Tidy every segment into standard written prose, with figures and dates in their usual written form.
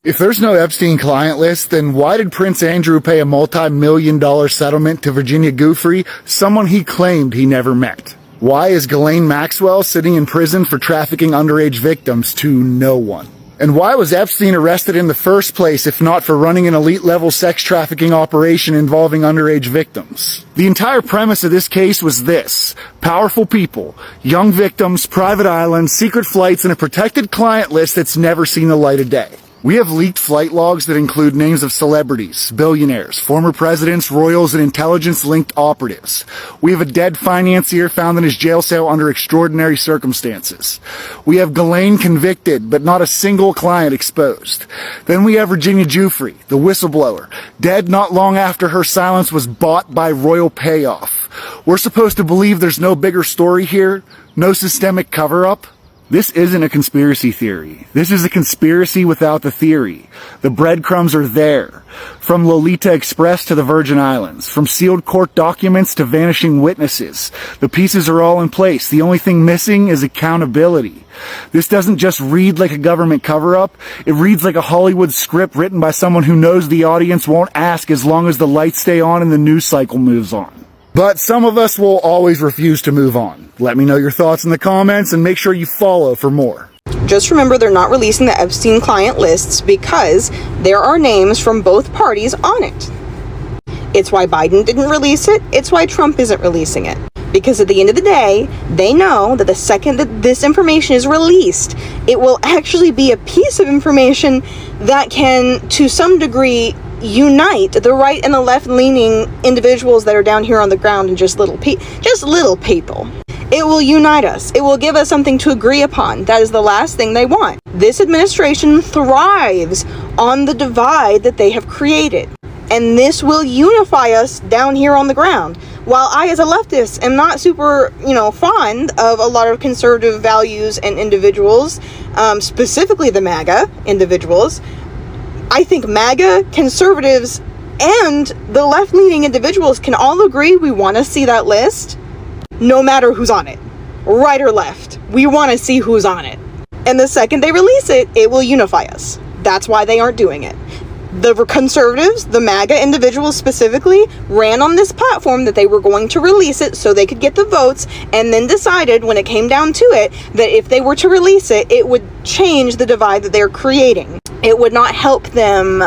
If there's no Epstein client list, then why did Prince Andrew pay a multi-million-dollar settlement to Virginia Giuffre, someone he claimed he never met? Why is Ghislaine Maxwell sitting in prison for trafficking underage victims to no one? And why was Epstein arrested in the first place if not for running an elite-level sex trafficking operation involving underage victims? The entire premise of this case was this: powerful people, young victims, private islands, secret flights, and a protected client list that's never seen the light of day. We have leaked flight logs that include names of celebrities, billionaires, former presidents, royals, and intelligence-linked operatives. We have a dead financier found in his jail cell under extraordinary circumstances. We have Ghislaine convicted, but not a single client exposed. Then we have Virginia Giuffre, the whistleblower, dead not long after her silence was bought by royal payoff. We're supposed to believe there's no bigger story here? No systemic cover-up? This isn't a conspiracy theory. This is a conspiracy without the theory. The breadcrumbs are there. From Lolita Express to the Virgin Islands. From sealed court documents to vanishing witnesses. The pieces are all in place. The only thing missing is accountability. This doesn't just read like a government cover-up. It reads like a Hollywood script written by someone who knows the audience won't ask as long as the lights stay on and the news cycle moves on. But some of us will always refuse to move on. Let me know your thoughts in the comments and make sure you follow for more. Just remember, they're not releasing the Epstein client lists because there are names from both parties on it. It's why Biden didn't release it. It's why Trump isn't releasing it. Because at the end of the day, they know that the second that this information is released, it will actually be a piece of information that can, to some degree, unite the right and the left-leaning individuals that are down here on the ground and just little people. It will unite us. It will give us something to agree upon. That is the last thing they want. This administration thrives on the divide that they have created. And this will unify us down here on the ground. While I, as a leftist, am not super, fond of a lot of conservative values and individuals, specifically the MAGA individuals, I think MAGA, conservatives, and the left-leaning individuals can all agree we want to see that list, no matter who's on it, right or left. We want to see who's on it. And the second they release it, it will unify us. That's why they aren't doing it. The conservatives, the MAGA individuals specifically, ran on this platform that they were going to release it so they could get the votes, and then decided when it came down to it that if they were to release it, it would change the divide that they're creating. It would not help them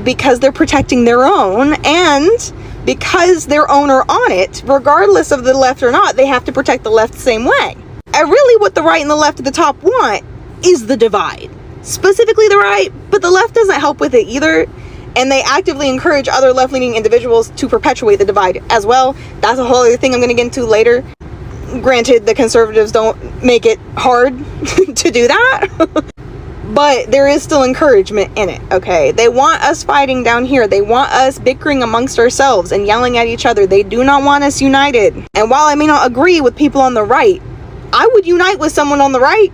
because they're protecting their own, and because their own are on it, regardless of the left or not, they have to protect the left the same way. And really what the right and the left at the top want is the divide. Specifically the right, but the left doesn't help with it either, and they actively encourage other left-leaning individuals to perpetuate the divide as well. That's a whole other thing I'm going to get into later. Granted, the conservatives don't make it hard to do that, but there is still encouragement in it, okay? They want us fighting down here. They want us bickering amongst ourselves and yelling at each other. They do not want us united. And while I may not agree with people on the right, I would unite with someone on the right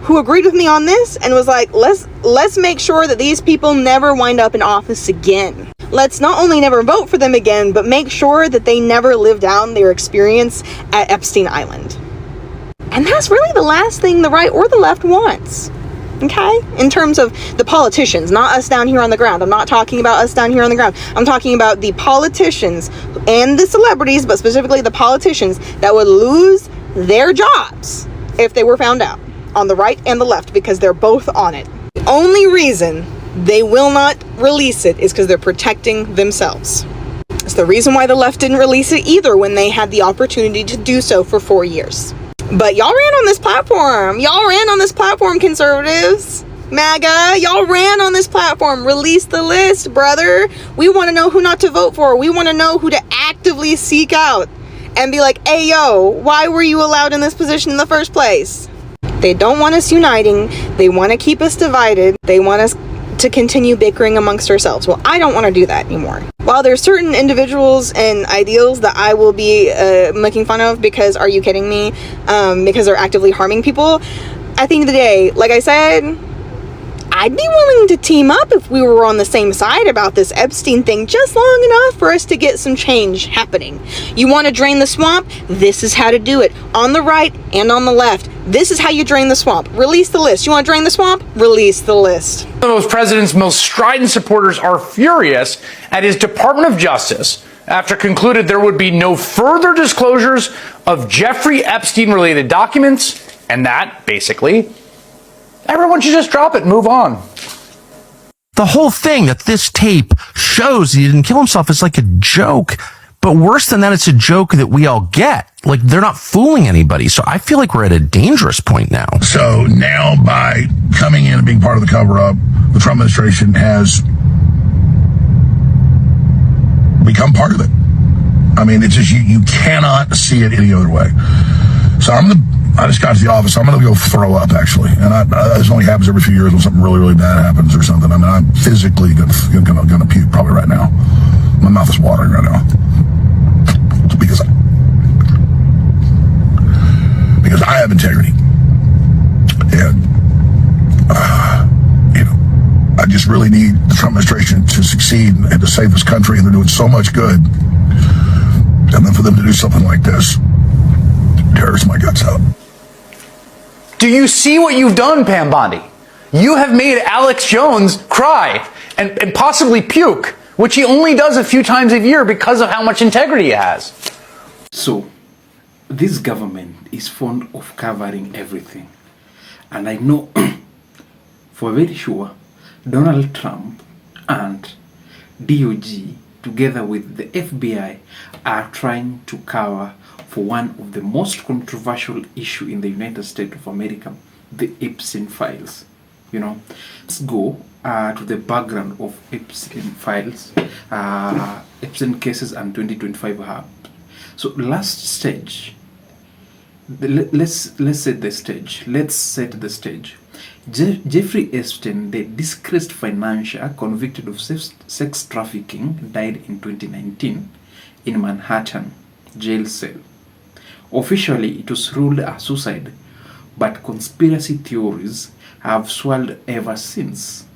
who agreed with me on this and was like, let's make sure that these people never wind up in office again. Let's not only never vote for them again, but make sure that they never live down their experience at Epstein Island. And that's really the last thing the right or the left wants. Okay? In terms of the politicians, not us down here on the ground. I'm not talking about us down here on the ground. I'm talking about the politicians and the celebrities, but specifically the politicians that would lose their jobs if they were found out, on the right and the left, because they're both on it. The only reason they will not release it is because they're protecting themselves. It's the reason why the left didn't release it either when they had the opportunity to do so for 4 years. But y'all ran on this platform. Y'all ran on this platform, conservatives. MAGA, y'all ran on this platform. Release the list, brother. We want to know who not to vote for. We want to know who to actively seek out and be like, hey, yo, why were you allowed in this position in the first place? They don't want us uniting. They want to keep us divided. They want us to continue bickering amongst ourselves. Well, I don't want to do that anymore. While there's certain individuals and ideals that I will be making fun of because, are you kidding me? Because they're actively harming people. At the end of the day, like I said, I'd be willing to team up if we were on the same side about this Epstein thing just long enough for us to get some change happening. You want to drain the swamp? This is how to do it. On the right and on the left. This is how you drain the swamp. Release the list. You want to drain the swamp? Release the list. Some of the president's most strident supporters are furious at his Department of Justice after concluded there would be no further disclosures of Jeffrey Epstein-related documents, and that, basically, everyone should just drop it and move on. The whole thing that this tape shows he didn't kill himself is like a joke. But worse than that, it's a joke that we all get. Like, they're not fooling anybody. So I feel like we're at a dangerous point now. So now, by coming in and being part of the cover-up, the Trump administration has become part of it. I mean, it's just, you cannot see it any other way. So I just got to the office. I'm going to go throw up, actually. And this only happens every few years when something really, really bad happens or something. I mean, I'm physically going to puke probably right now. My mouth is watering right now. Because I have integrity. And, I just really need the Trump administration to succeed and to save this country, and they're doing so much good. And then for them to do something like this tears my guts out. Do you see what you've done, Pam Bondi? You have made Alex Jones cry and possibly puke, which he only does a few times a year because of how much integrity he has. So, this government is fond of covering everything. And I know for very sure Donald Trump and DOJ, together with the FBI, are trying to cover for one of the most controversial issue in the United States of America, the Epstein files. Let's go to the background of Epstein files, Epstein cases, and 2025 hub. So last stage, let's set the stage. Let's set the stage. Jeffrey Epstein, the disgraced financier convicted of sex trafficking, died in 2019 in Manhattan jail cell. Officially, it was ruled a suicide, but conspiracy theories have swirled ever since,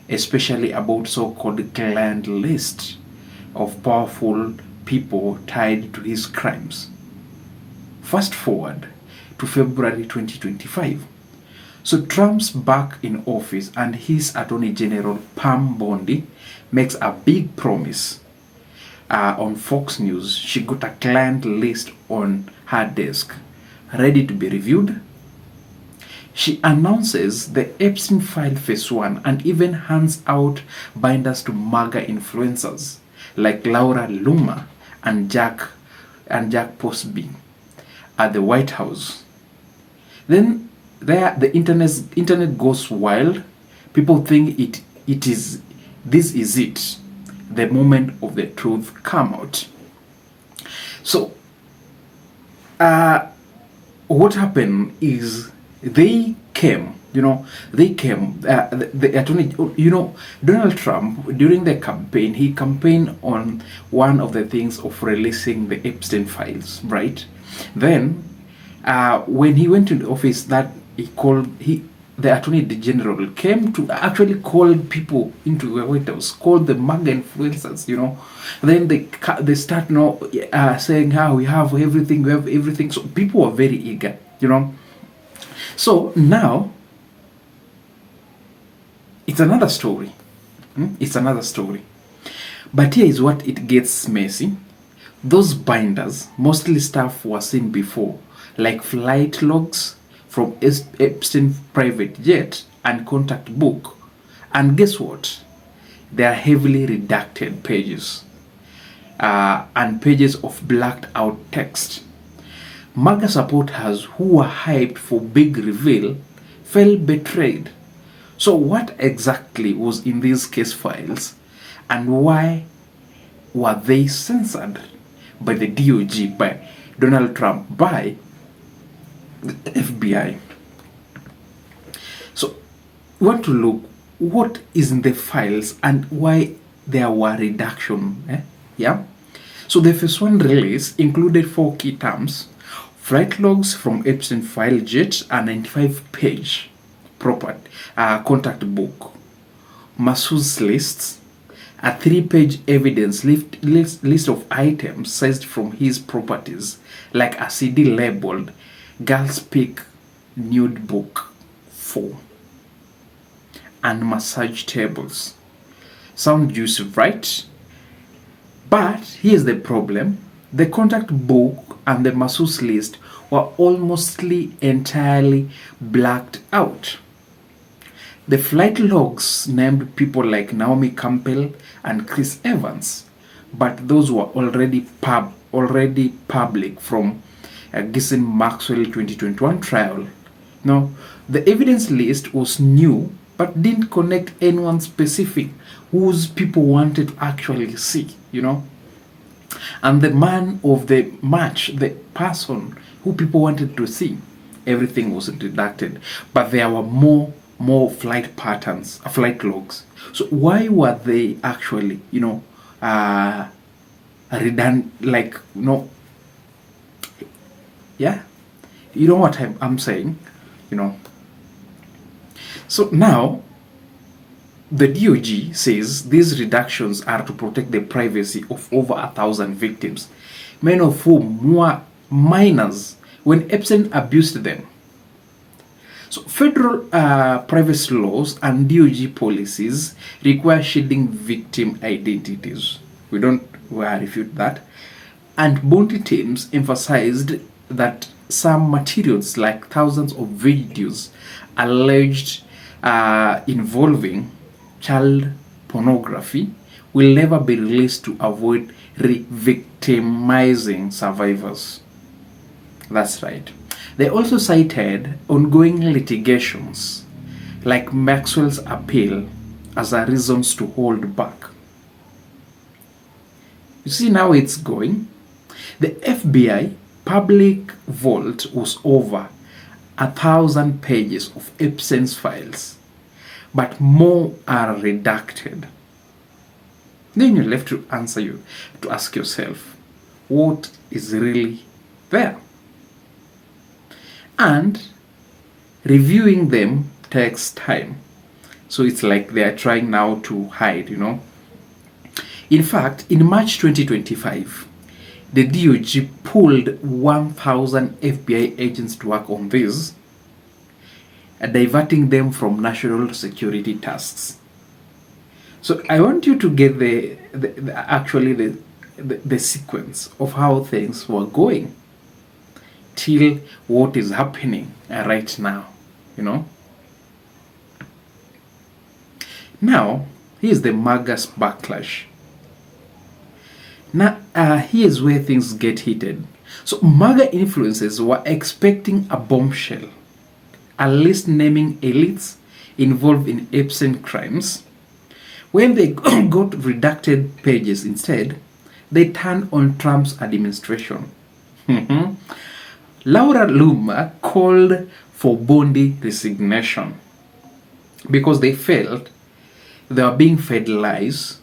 especially about so-called client list of powerful people tied to his crimes. Fast forward to February 2025. So Trump's back in office and his Attorney General Pam Bondi makes a big promise on Fox News. She got a client list on her desk, ready to be reviewed. She announces the Epstein file phase 1 and even hands out binders to MAGA influencers like Laura Loomer and Jack Posby at the White House. Then the internet goes wild. People think this is it. The moment of the truth come out. So what happened is the attorney, Donald Trump, during the campaign, he campaigned on one of the things of releasing the Epstein files, right? Then when he went into office, the Attorney General came to actually call people into the White House, called the MAGA influencers, Then they start saying how we have everything, So people are very eager, So now, it's another story. It's another story. But here is what it gets messy. Those binders, mostly stuff was seen before, like flight logs from Epstein's private jet and contact book. And guess what? They are heavily redacted pages and pages of blacked out text. MAGA supporters who were hyped for big reveal felt betrayed. So what exactly was in these case files, and why were they censored by the DOJ, by Donald Trump, by the FBI? So we want to look what is in the files and why there were redaction. So the first one release included 4 key terms: flight logs from Epstein file jet, a 95-page contact book, masseuse lists, a 3-page evidence list of items seized from his properties, like a CD labeled Girls Pick Nude Book 4, and massage tables. Sound juicy, right? But here's the problem. The contact book and the masseuse list were almost entirely blacked out. The flight logs named people like Naomi Campbell and Chris Evans, but those were already public from Ghislaine Maxwell 2021 trial. Now, the evidence list was new, but didn't connect anyone specific whose people wanted to actually see, And the man of the match, the person who people wanted to see, everything was redacted. But there were more flight patterns, flight logs. So why were they actually, redundant? Yeah, you know what I'm saying, So now, the DOJ says these reductions are to protect the privacy of over 1,000 victims, many of whom were minors when Epstein abused them. So federal privacy laws and DOJ policies require shielding victim identities. We refute that. And bounty teams emphasized that some materials, like thousands of videos alleged involving child pornography, will never be released to avoid re-victimizing survivors. That's right. They also cited ongoing litigations like Maxwell's appeal as a reasons to hold back. You see now it's going. The FBI public vault was over 1,000 pages of Epstein's files, but more are redacted. Then you're left to ask yourself, what is really there? And reviewing them takes time. So it's like they are trying now to hide, In fact, in March 2025, the DOJ pulled 1,000 FBI agents to work on this, diverting them from national security tasks. So I want you to get the sequence of how things were going till what is happening right now, Now, here's the MAGA's backlash. Now, here's where things get heated. So, MAGA influencers were expecting a bombshell, a list naming elites involved in Epstein crimes. When they got redacted pages instead, they turned on Trump's administration. Laura Loomer called for Bondi resignation because they felt they were being fed lies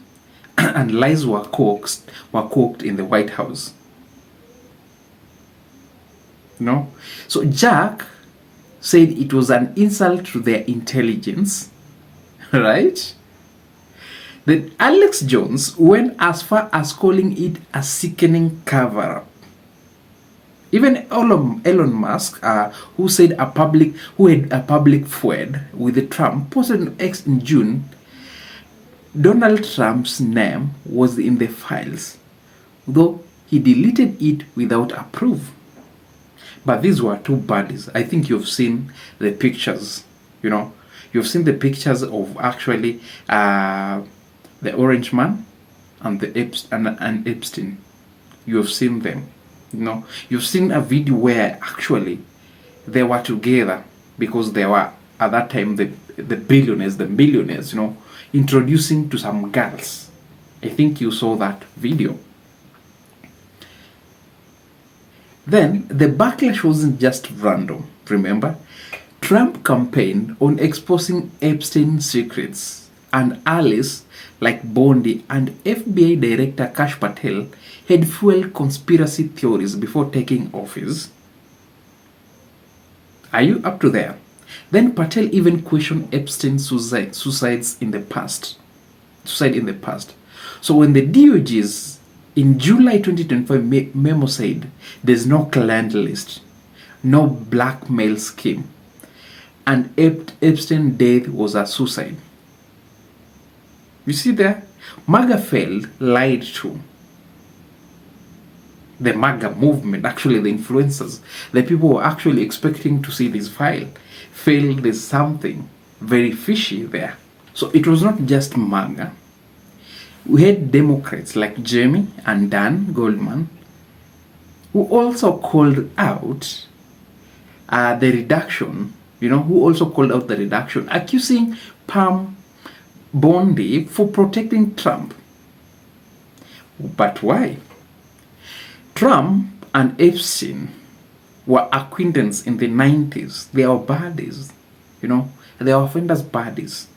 and lies were cooked in the White House. So Jack said it was an insult to their intelligence, right? Then Alex Jones went as far as calling it a sickening cover-up. Even Elon Musk, who had a public feud with Trump, posted on X in June, Donald Trump's name was in the files, though he deleted it without approval. But these were two buddies. I think you've seen the pictures, You've seen the pictures of actually the Orange Man and and Epstein. You've seen them. You've seen a video where actually they were together because they were at that time the billionaires, the millionaires, introducing to some girls. I think you saw that video. Then the backlash wasn't just random, remember? Trump campaigned on exposing Epstein secrets, and allies like Bondi and FBI Director Kash Patel had fueled conspiracy theories before taking office. Are you up to there? Then Patel even questioned Epstein's suicide in the past. So when the DOJ's in July 2025 memo said there's no client list, no blackmail scheme, and Epstein's death was a suicide. You see there? MAGA failed, lied to. The MAGA movement, actually the influencers, the people who were actually expecting to see this file, failed. There's something very fishy there. So it was not just MAGA. We had Democrats like Jamie and Dan Goldman, who also called out the reduction, accusing Pam Bondi for protecting Trump. But why? Trump and Epstein were acquaintances in the 90s. They are buddies, they are offenders' buddies.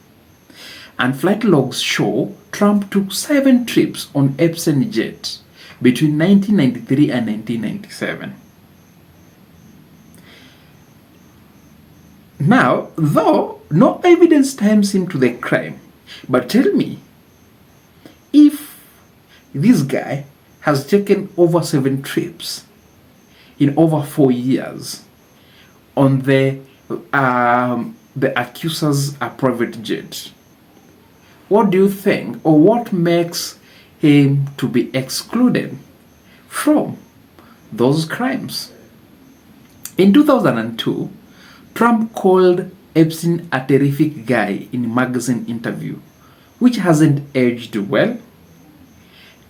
And flight logs show Trump took 7 trips on Epstein jet between 1993 and 1997. Now, though no evidence ties him to the crime, but tell me, if this guy has taken over 7 trips in over 4 years on the accuser's private jet, what do you think, or what makes him to be excluded from those crimes? In 2002, Trump called Epstein a terrific guy in a magazine interview, which hasn't aged well.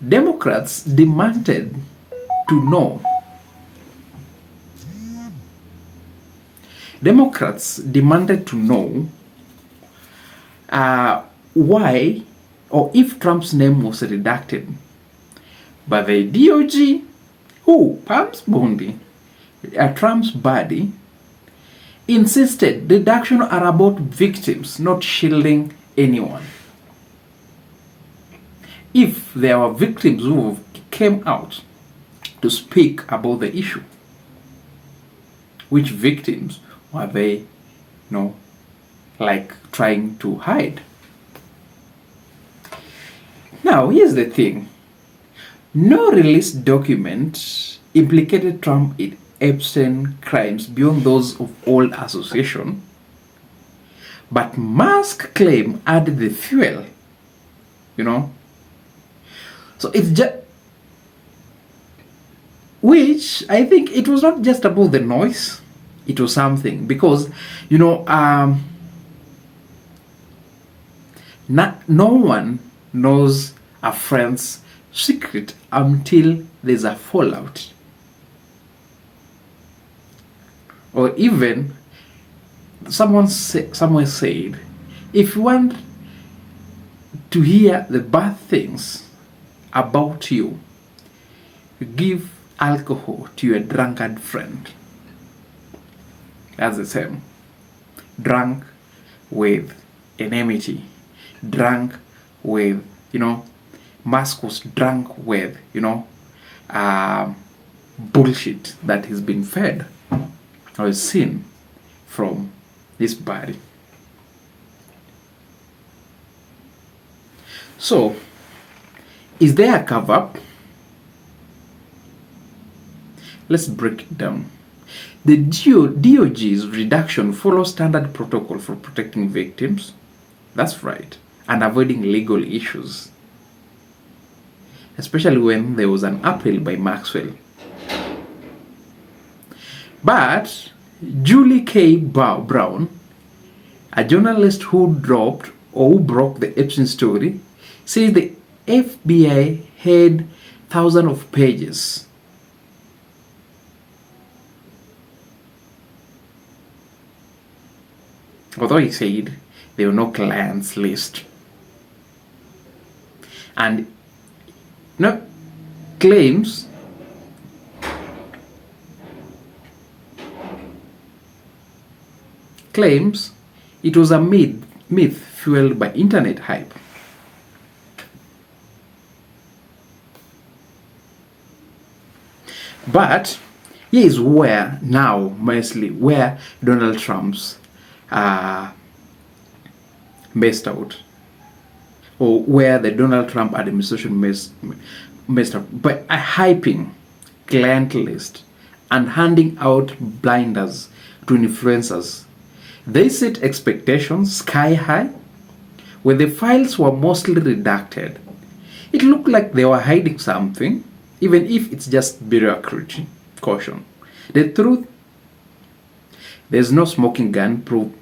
Democrats demanded to know why or if Trump's name was redacted. But the DOJ, Pam Bondi, Trump's buddy, insisted deductions are about victims, not shielding anyone. If there were victims who came out to speak about the issue, which victims were they, trying to hide? Now, here's the thing. No released document implicated Trump in Epstein crimes beyond those of old association, but Musk claim added the fuel, So it's just, which I think it was not just about the noise, it was something, because, no one knows a friend's secret until there's a fallout. Or even somewhere said, if you want to hear the bad things about you, give alcohol to your drunkard friend. That's the same. Drunk with enmity, drunk with, Musk was drunk with, bullshit that has been fed or seen from this body. So, is there a cover-up? Let's break it down. The DOJ's reduction follows standard protocol for protecting victims. That's right. And avoiding legal issues. Especially when there was an appeal by Maxwell. But Julie K. Brown, a journalist who broke the Epstein story, says the FBI had thousands of pages. Although he said there were no clients list. And claims it was a myth fueled by internet hype. But here is where Donald Trump's messed out, or where the Donald Trump administration messed up by hyping client list and handing out blinders to influencers. They set expectations sky high. When the files were mostly redacted, it looked like they were hiding something, even if it's just bureaucracy. Caution. The truth, there's no smoking gun proof.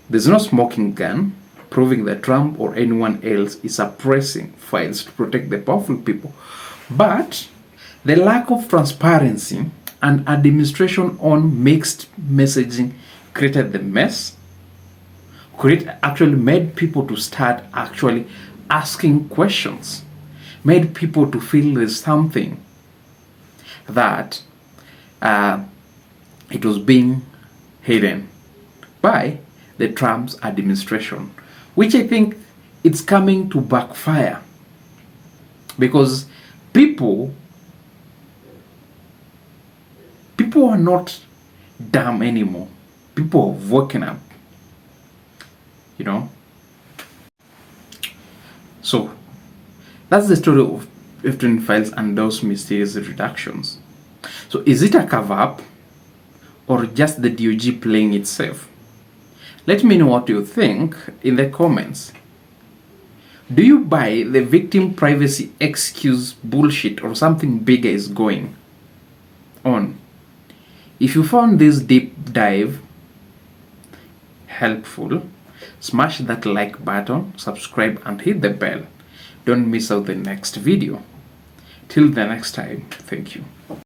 There's no smoking gun proving that Trump or anyone else is suppressing files to protect the powerful people. But the lack of transparency and administration on mixed messaging created the mess. Actually made people to start actually asking questions. Made people to feel there's something that it was being hidden by the Trump's administration, which I think it's coming to backfire, because people are not dumb anymore. People have woken up, you know. So that's the story of Epstein files and those mysterious reductions. So is it a cover-up or just the DOJ playing it safe? Let me know what you think in the comments. Do you buy the victim privacy excuse bullshit, or something bigger is going on? If you found this deep dive helpful, smash that like button, subscribe and hit the bell. Don't miss out the next video. Till the next time, thank you.